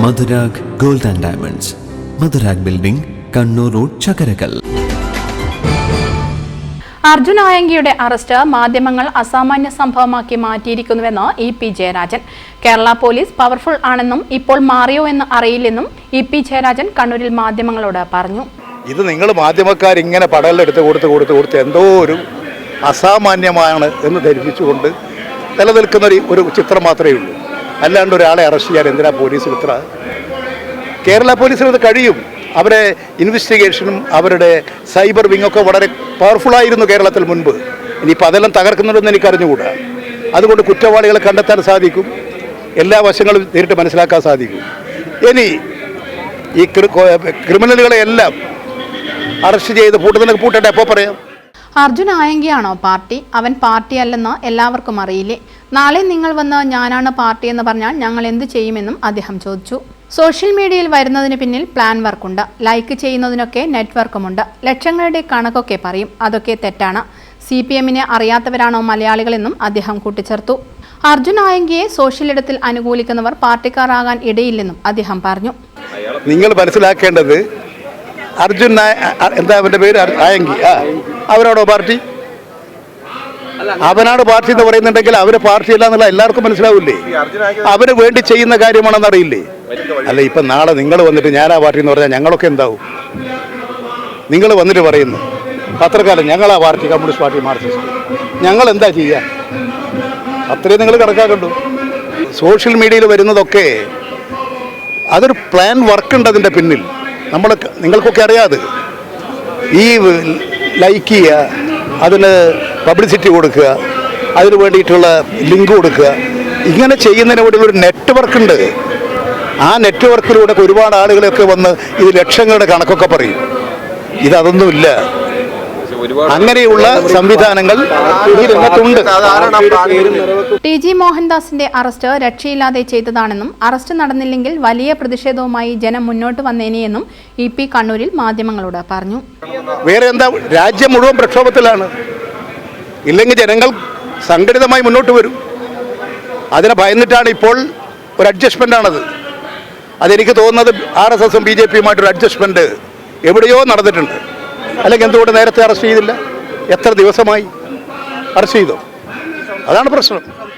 Madhurag gold and diamonds, Madhurag building, Kannur road, Chakkarakkal. Arjun ആയങ്കിയുടെ arrest മാധ്യമങ്ങൾ അസാമാന്യ സംഭവമാക്കി മാറ്റിയിരിക്കുന്നുവെന്ന് EP Jayarajan. Kerala police powerful ആണെന്നും ഇപ്പോൾ മാറിയോ എന്ന് അറിയില്ലെന്നും EP ജയരാജൻ കണ്ണൂരിൽ മാധ്യമങ്ങളോട് പറഞ്ഞു. ഇത് നിങ്ങൾ മാധ്യമക്കാർ ഇങ്ങനെ പടലെടുത്ത് കൊടുത്ത് എന്തോ ഒരു അസാമാന്യമാണ് എന്ന് ധരിപ്പിച്ചുകൊണ്ട് നിലനിൽക്കുന്ന ഒരു ചിത്രം മാത്രമേ ഉള്ളൂ. അല്ലാണ്ട് ഒരാളെ അറസ്റ്റ് ചെയ്യാൻ എന്തിനാ പോലീസിൽ ഇത്ര? കേരള പോലീസിന് ഇത് കഴിയും. അവരെ ഇൻവെസ്റ്റിഗേഷനും അവരുടെ സൈബർ വിങ്ങൊക്കെ വളരെ പവർഫുള്ളായിരുന്നു കേരളത്തിൽ മുൻപ്. ഇനിയിപ്പോൾ അതെല്ലാം തകർക്കുന്നുണ്ടെന്ന് എനിക്ക് അറിഞ്ഞുകൂടാ. അതുകൊണ്ട് കുറ്റവാളികളെ കണ്ടെത്താൻ സാധിക്കും, എല്ലാ വശങ്ങളും നേരിട്ട് മനസ്സിലാക്കാൻ സാധിക്കും. ഇനി ഈ ക്രിമിനലുകളെ എല്ലാം അറസ്റ്റ് ചെയ്ത് പൂട്ടട്ടെ, അപ്പോൾ പറയാം. അർജുൻ ആയങ്കിയാണോ പാർട്ടി? അവൻ പാർട്ടിയല്ലെന്ന് എല്ലാവർക്കും അറിയില്ലേ? നാളെ നിങ്ങൾ വന്ന് ഞാനാണ് പാർട്ടി എന്ന് പറഞ്ഞാൽ ഞങ്ങൾ എന്ത് ചെയ്യുമെന്നും അദ്ദേഹം ചോദിച്ചു. സോഷ്യൽ മീഡിയയിൽ വരുന്നതിന് പിന്നിൽ പ്ലാൻ വർക്കുണ്ട്, ലൈക്ക് ചെയ്യുന്നതിനൊക്കെ നെറ്റ്വർക്കുമുണ്ട്, ലക്ഷങ്ങളുടെ കണക്കൊക്കെ പറയും. അതൊക്കെ തെറ്റാണ്. CPM-നെ അറിയാത്തവരാണോ മലയാളികളെന്നും അദ്ദേഹം കൂട്ടിച്ചേർത്തു. അർജുൻ ആയങ്കിയെ സോഷ്യൽ ഇടത്തിൽ അനുകൂലിക്കുന്നവർ പാർട്ടിക്കാരാകാൻ ഇടയില്ലെന്നും അദ്ദേഹം പറഞ്ഞു. നിങ്ങൾ മനസ്സിലാക്കേണ്ടത് അർജുൻ എന്താ അവൻ്റെ പേര്? ആയങ്കി. അവരാണോ പാർട്ടി? അവനാണ് പാർട്ടി എന്ന് പറയുന്നുണ്ടെങ്കിൽ അവര് പാർട്ടിയല്ല എന്നുള്ള എല്ലാവർക്കും മനസ്സിലാവില്ലേ? അവന് വേണ്ടി ചെയ്യുന്ന കാര്യമാണെന്ന് അറിയില്ലേ? അല്ല, ഇപ്പം നാളെ നിങ്ങൾ വന്നിട്ട് ഞാനാ പാർട്ടി എന്ന് പറഞ്ഞാൽ ഞങ്ങളൊക്കെ എന്താവും? നിങ്ങൾ വന്നിട്ട് പറയുന്നു പത്രക്കാലം ഞങ്ങളാ പാർട്ടി, കമ്മ്യൂണിസ്റ്റ് പാർട്ടി, മാർക്സിസ്റ്റ്, ഞങ്ങൾ എന്താ ചെയ്യുക? അത്രയും നിങ്ങൾ കണക്കാക്കണ്ടു. സോഷ്യൽ മീഡിയയിൽ വരുന്നതൊക്കെ അതൊരു പ്ലാൻ വർക്കുണ്ട് അതിൻ്റെ പിന്നിൽ. നിങ്ങൾക്കൊക്കെ അറിയാതെ ഈ ലൈക്ക് ചെയ്യുക, അതിന് പബ്ലിസിറ്റി കൊടുക്കുക, അതിന് വേണ്ടിയിട്ടുള്ള ലിങ്ക് കൊടുക്കുക, ഇങ്ങനെ ചെയ്യുന്നതിന് വേണ്ടിയുള്ള ഒരു നെറ്റ്വർക്ക് ഉണ്ട്. ആ നെറ്റ്വർക്കിലൂടെ ഒരുപാട് ആളുകളൊക്കെ വന്ന് ഇത് ലക്ഷങ്ങളുടെ കണക്കൊക്കെ പറയും. ഇതൊന്നുമില്ല. അങ്ങനെയുള്ള സംവിധാനങ്ങൾ ഈ രംഗത്തുണ്ട്. TG മോഹൻദാസിന്റെ അറസ്റ്റ് രക്ഷയില്ലാതെ ചെയ്തതാണെന്നും അറസ്റ്റ് നടന്നില്ലെങ്കിൽ വലിയ പ്രതിഷേധവുമായി ജനം മുന്നോട്ട് വന്നേനെയെന്നും EP കണ്ണൂരിൽ മാധ്യമങ്ങളോട് പറഞ്ഞു. വേറെ എന്താ, രാജ്യം മുഴുവൻ പ്രക്ഷോഭത്തിലാണ്. ഇല്ലെങ്കിൽ ജനങ്ങൾ സംഘടിതമായി മുന്നോട്ട് വരും. അതിനെ ഭയന്നിട്ടാണ് ഇപ്പോൾ ഒരു അഡ്ജസ്റ്റ്മെൻ്റാണത്. അതെനിക്ക് തോന്നുന്നത് RSSും BJPയുമായിട്ടൊരു അഡ്ജസ്റ്റ്മെൻറ്റ് എവിടെയോ നടന്നിട്ടുണ്ട്. അല്ലെങ്കിൽ എന്തുകൊണ്ട് നേരത്തെ അറസ്റ്റ് ചെയ്തില്ല? എത്ര ദിവസമായി അറസ്റ്റ് ചെയ്തോ? അതാണ് പ്രശ്നം.